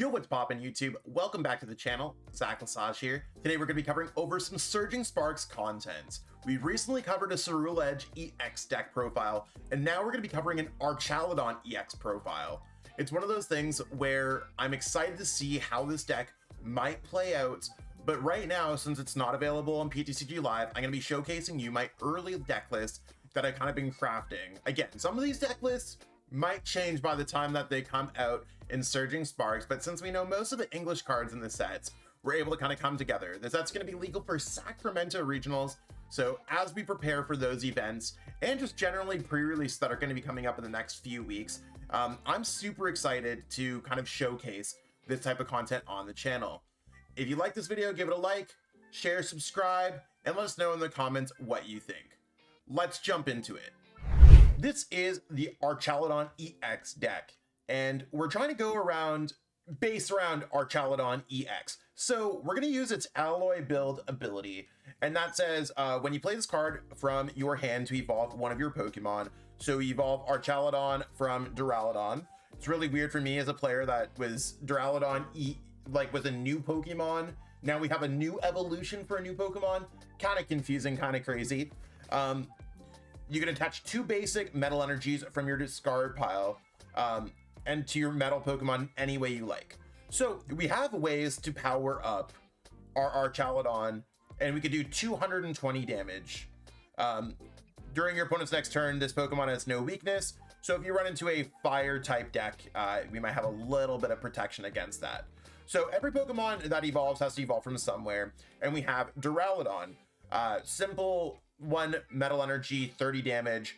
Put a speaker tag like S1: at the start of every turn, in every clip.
S1: Yo, what's poppin' YouTube? Welcome back to the channel. Zach Lesage here. Today we're going to be covering over some Surging Sparks content. We recently covered a Duraludon EX deck profile, and now we're going to be covering an Archaludon EX profile. It's one of those things where I'm excited to see how this deck might play out, but right now, since it's not available on PTCG Live, I'm going to be showcasing you my early deck list that I've kind of been crafting. Again, some of these deck lists might change by the time that they come out in Surging Sparks, but since we know most of the English cards in the sets, we're able to kind of come together. The set's going to be legal for Sacramento regionals, so as we prepare for those events and just generally pre-release that are going to be coming up in the next few weeks, I'm super excited to kind of showcase this type of content on the channel. If you like this video, give it a like, share, subscribe, and let us know in the comments what you think. Let's jump into it. This is the Archaludon EX deck, and we're trying to go around, base around Archaludon EX. So we're going to use its alloy build ability, and that says when you play this card from your hand to evolve one of your Pokemon. So evolve Archaludon from Duraludon. It's really weird for me as a player that was Duraludon was a new Pokemon. Now we have a new evolution for a new Pokemon. Kind of confusing, kind of crazy. You can attach 2 basic metal energies from your discard pile and to your metal Pokemon any way you like. So we have ways to power up our Archaludon, and we could do 220 damage. During your opponent's next turn, this Pokemon has no weakness. So if you run into a fire type deck, we might have a little bit of protection against that. So every Pokemon that evolves has to evolve from somewhere. And we have Duraludon, simple 1 metal energy, 30 damage,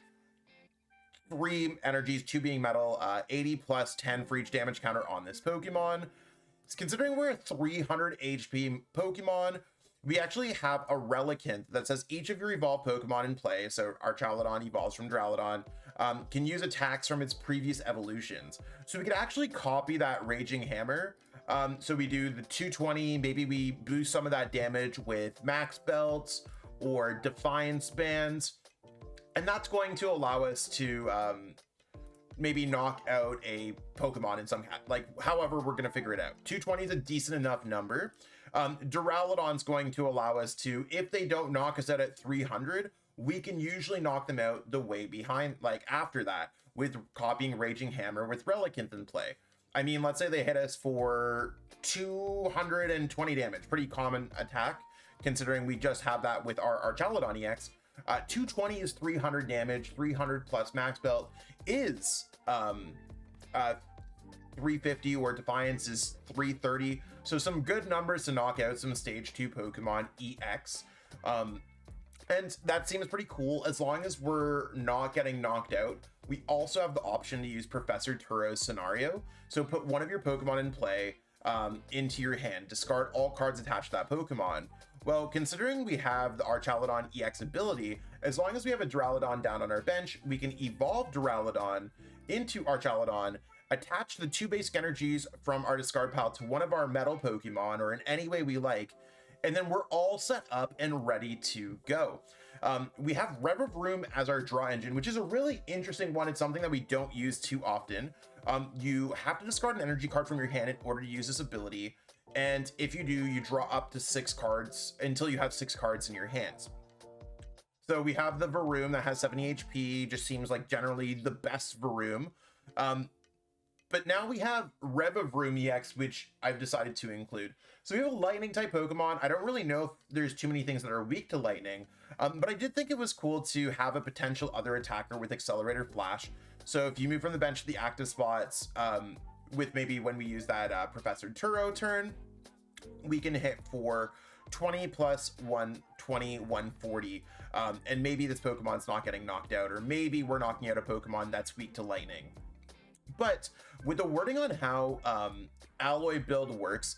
S1: 3 energies, 2 being metal, 80 plus 10 for each damage counter on this Pokemon. Considering we're a 300 HP Pokemon, we actually have a Relicanth that says each of your evolved Pokemon in play, so Archaludon evolves from Duraludon, can use attacks from its previous evolutions. So we could actually copy that Raging Hammer. So we do the 220, maybe we boost some of that damage with Max Belts or Defiance Bands, and that's going to allow us to maybe knock out a Pokemon in some, however we're going to figure it out. 220 is a decent enough number. Duraludon's going to allow us to, if they don't knock us out at 300, we can usually knock them out the way behind, after that, with copying Raging Hammer with Relicanth in play. I mean, let's say they hit us for 220 damage, pretty common attack, considering we just have that with our Archaludon EX. 220 is 300 damage, 300 plus Max Belt is 350, or Defiance is 330. So some good numbers to knock out some stage 2 Pokemon EX. And that seems pretty cool as long as we're not getting knocked out. We also have the option to use Professor Turo's scenario. So put one of your Pokemon in play into your hand, discard all cards attached to that Pokemon. Well, considering we have the Archaludon EX ability, as long as we have a Duraludon down on our bench, we can evolve Duraludon into Archaludon, attach the 2 basic energies from our discard pile to one of our metal Pokemon or in any way we like, and then we're all set up and ready to go. We have Revavroom as our draw engine, which is a really interesting one. It's something that we don't use too often. You have to discard an energy card from your hand in order to use this ability. And if you do, you draw up to 6 cards until you have 6 cards in your hands. So we have the Varoom that has 70 HP, just seems like generally the best Varoom. But now we have Revavroom EX, which I've decided to include. So we have a lightning type Pokemon. I don't really know if there's too many things that are weak to lightning, but I did think it was cool to have a potential other attacker with Accelerator Flash. So if you move from the bench to the active spots, with maybe when we use that Professor Turo turn, we can hit for 20 plus 120, 140. And maybe this Pokemon's not getting knocked out, or maybe we're knocking out a Pokemon that's weak to lightning. But with the wording on how alloy build works,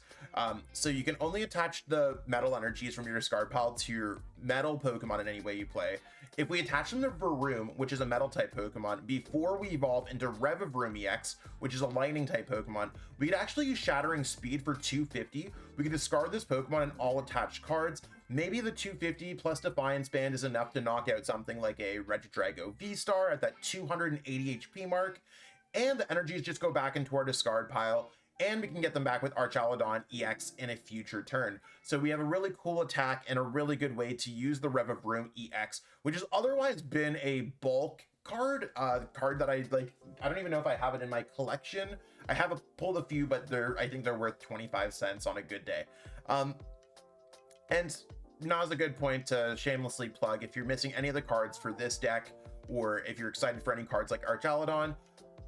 S1: so you can only attach the metal energies from your discard pile to your metal Pokemon in any way you play. If we attach them to Varoom, which is a metal type Pokemon, before we evolve into Revavroom EX, which is a lightning type Pokemon, we could actually use Shattering Speed for 250. We could discard this Pokemon and all attached cards. Maybe the 250 plus Defiance Band is enough to knock out something like a Regidrago V-Star at that 280 HP mark. And the energies just go back into our discard pile, and we can get them back with Archaludon EX in a future turn. So we have a really cool attack and a really good way to use the Revavroom EX, which has otherwise been a bulk card, card that I like. I don't even know if I have it in my collection. I have pulled a few, but I think they're worth 25 cents on a good day. And now's a good point to shamelessly plug, if you're missing any of the cards for this deck, or if you're excited for any cards like Archaludon,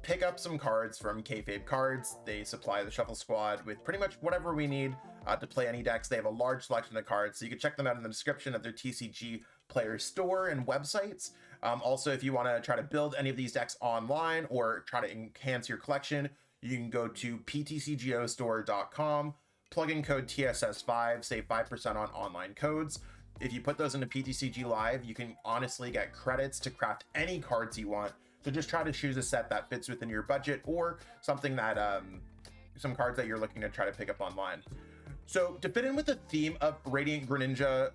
S1: pick up some cards from Kayfabe Cards. They supply the Shuffle Squad with pretty much whatever we need to play any decks. They have a large selection of cards, so you can check them out in the description of their TCG player store and websites. Also, if you want to try to build any of these decks online or try to enhance your collection, you can go to ptcgostore.com, plug in code TSS5, save 5% on online codes. If you put those into PTCG Live, you can honestly get credits to craft any cards you want. So just try to choose a set that fits within your budget, or something that some cards that you're looking to try to pick up online. So to fit in with the theme of Radiant Greninja,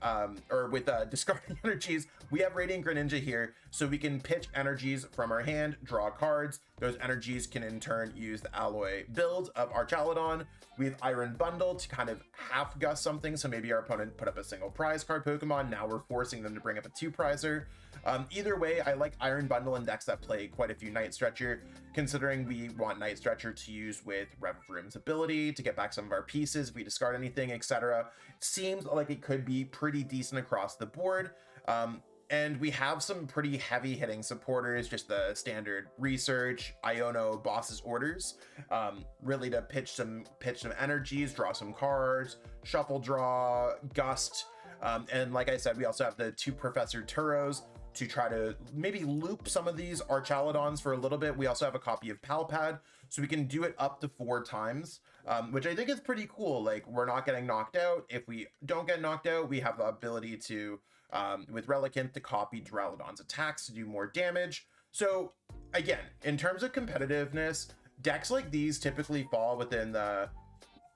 S1: or with discarding energies, we have Radiant Greninja here, so we can pitch energies from our hand, draw cards. Those energies can in turn use the alloy build of Archaludon. We have Iron Bundle to kind of half gust something, so maybe our opponent put up a single prize card Pokemon, now we're forcing them to bring up a 2-prizer. Either way, I like Iron Bundle in decks that play quite a few Night Stretcher, considering we want Night Stretcher to use with Revavroom's ability to get back some of our pieces if we discard anything, etc. Seems like it could be pretty decent across the board. And we have some pretty heavy hitting supporters, just the standard Research, Iono, Boss's Orders, really to pitch some energies, draw some cards, shuffle draw, gust. And like I said, we also have the 2 Professor Turos to try to maybe loop some of these Archaludons for a little bit. We also have a copy of Palpad, so we can do it up to 4 times, which I think is pretty cool. Like, we're not getting knocked out. If we don't get knocked out, we have the ability to, with Relicanth, to copy Duraludon's attacks to do more damage. So again, in terms of competitiveness, decks like these typically fall within the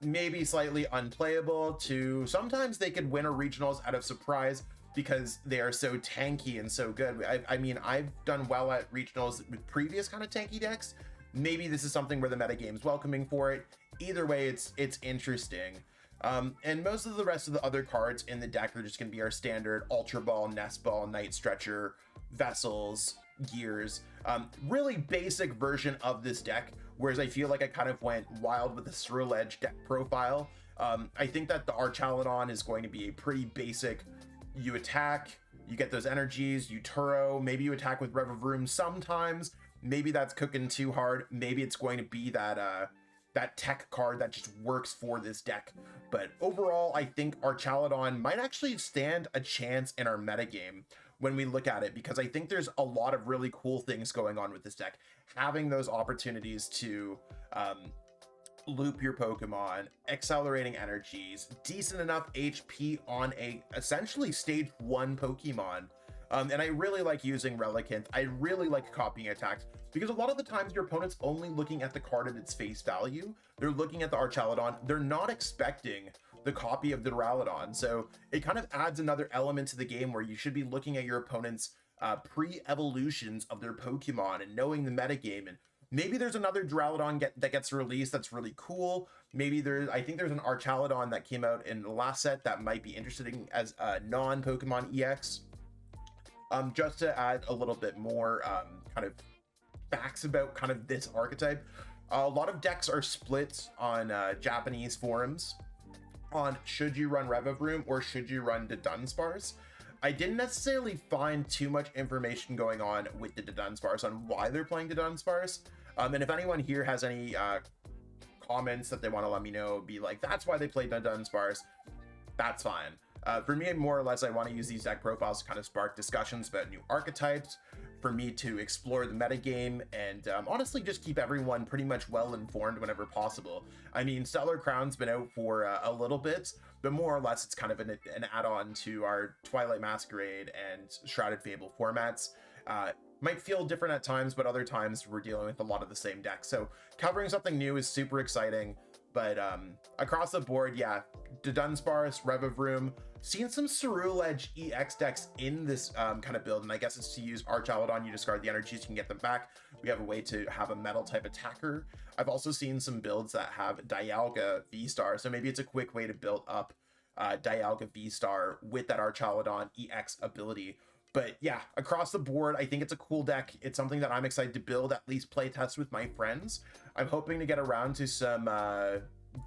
S1: maybe slightly unplayable to sometimes they could win a regionals out of surprise, because they are so tanky and so good. I mean, I've done well at regionals with previous kind of tanky decks. Maybe this is something where the metagame's welcoming for it. Either way, it's interesting. And most of the rest of the other cards in the deck are just going to be our standard Ultra Ball, Nest Ball, Night Stretcher, Vessels, Gears. Really basic version of this deck, whereas I feel like I kind of went wild with the Ceruledge deck profile. I think that the Archaludon is going to be a pretty basic. You attack, you get those energies, you Turo, maybe you attack with Revavroom sometimes. Maybe that's cooking too hard. Maybe it's going to be that that tech card that just works for this deck. But overall, I think Archaludon might actually stand a chance in our metagame when we look at it, because I think there's a lot of really cool things going on with this deck. Having those opportunities to loop your Pokemon, accelerating energies, decent enough HP on a essentially stage 1 Pokemon. And I really like using Relicanth. I really like copying attacks, because a lot of the times your opponent's only looking at the card at its face value. They're looking at the Archaludon. They're not expecting the copy of the Duraludon. So it kind of adds another element to the game where you should be looking at your opponent's pre-evolutions of their Pokemon and knowing the metagame. And maybe there's another Duraludon that gets released that's really cool. Maybe I think there's an Archaludon that came out in the last set that might be interesting as a non-Pokemon EX. Just to add a little bit more kind of facts about kind of this archetype, a lot of decks are split on Japanese forums on should you run Revavroom or should you run the Dunsparce. I didn't necessarily find too much information going on with the Dunsparce on why they're playing the Dunsparce. And if anyone here has any comments that they want to let me know, be like, that's why they played the Dunsparce, that's fine. For me, more or less, I want to use these deck profiles to kind of spark discussions about new archetypes, for me to explore the metagame, and honestly just keep everyone pretty much well informed whenever possible. I mean, Stellar Crown's been out for a little bit, but more or less it's kind of an add-on to our Twilight Masquerade and Shrouded Fable formats. Might feel different at times, but other times we're dealing with a lot of the same decks. So covering something new is super exciting. But across the board, yeah, the Dunsparce, Revavroom, seen some Cerulege EX decks in this kind of build, and I guess it's to use Archaludon. You discard the energies, you can get them back. We have a way to have a metal type attacker. I've also seen some builds that have Dialga V-Star, so maybe it's a quick way to build up Dialga V-Star with that Archaludon EX ability. But yeah, across the board, I think it's a cool deck. It's something that I'm excited to build, at least play test with my friends. I'm hoping to get around to some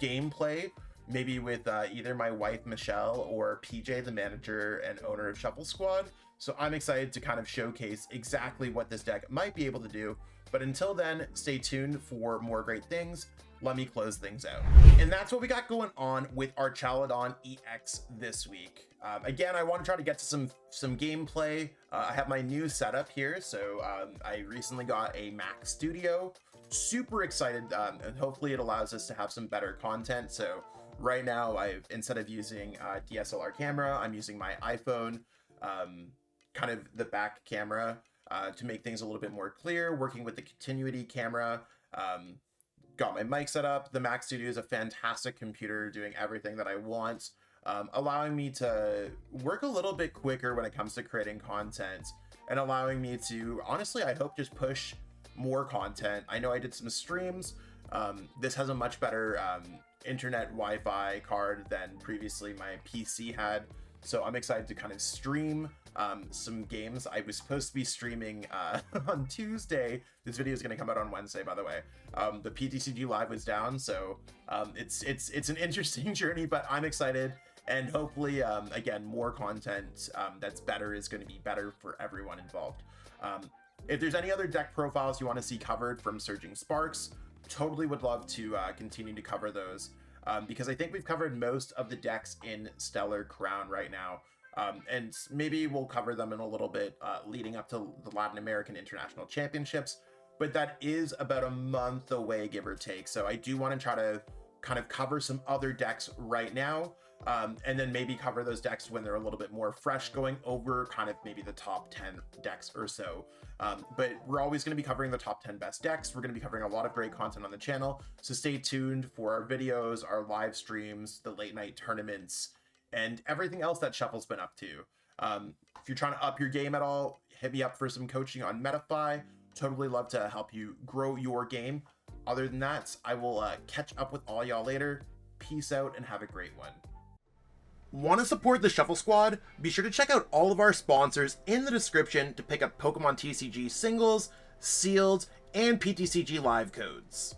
S1: gameplay, maybe with either my wife, Michelle, or PJ, the manager and owner of Shuffle Squad. So I'm excited to kind of showcase exactly what this deck might be able to do. But until then, stay tuned for more great things. Let me close things out. And that's what we got going on with Archaludon EX this week. Again, I want to try to get to some gameplay. I have my new setup here. So I recently got a Mac Studio. Super excited, and hopefully it allows us to have some better content. So right now, instead of using a DSLR camera, I'm using my iPhone, kind of the back camera, to make things a little bit more clear, working with the continuity camera. Got my mic set up. The Mac Studio is a fantastic computer doing everything that I want, allowing me to work a little bit quicker when it comes to creating content, and allowing me to, honestly, I hope, just push more content. I know I did some streams. This has a much better internet Wi-Fi card than previously my PC had, so I'm excited to kind of stream some games. I was supposed to be streaming on Tuesday. This video is going to come out on Wednesday, by the way. The PTCG live was down, so it's an interesting journey, but I'm excited, and hopefully again, more content that's better is going to be better for everyone involved. If there's any other deck profiles you want to see covered from Surging Sparks, totally would love to continue to cover those, because I think we've covered most of the decks in Stellar Crown right now. And maybe we'll cover them in a little bit leading up to the Latin American International Championships, but that is about a month away, give or take. So I do want to try to kind of cover some other decks right now, and then maybe cover those decks when they're a little bit more fresh, going over kind of maybe the top 10 decks or so. But we're always going to be covering the top 10 best decks. We're going to be covering a lot of great content on the channel, so stay tuned for our videos, our live streams, the late night tournaments, and everything else that Shuffle's been up to. If you're trying to up your game at all, hit me up for some coaching on MetaFi. Totally love to help you grow your game. Other than that, I will catch up with all y'all later. Peace out and have a great one. Want to support the Shuffle Squad? Be sure to check out all of our sponsors in the description to pick up Pokemon TCG singles, sealed, and PTCG live codes.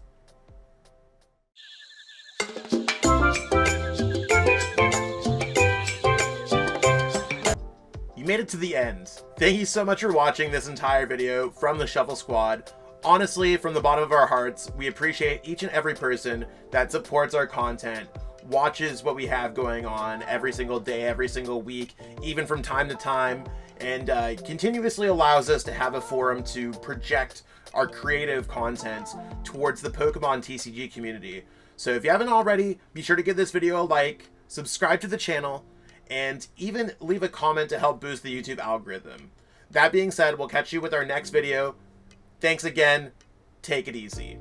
S1: You made it to the end. Thank you so much for watching this entire video from the Shuffle Squad. Honestly, from the bottom of our hearts, we appreciate each and every person that supports our content, watches what we have going on every single day, every single week, even from time to time, and continuously allows us to have a forum to project our creative content towards the Pokemon TCG community. So if you haven't already, be sure to give this video a like, subscribe to the channel, and even leave a comment to help boost the YouTube algorithm. That being said, we'll catch you with our next video. Thanks again. Take it easy.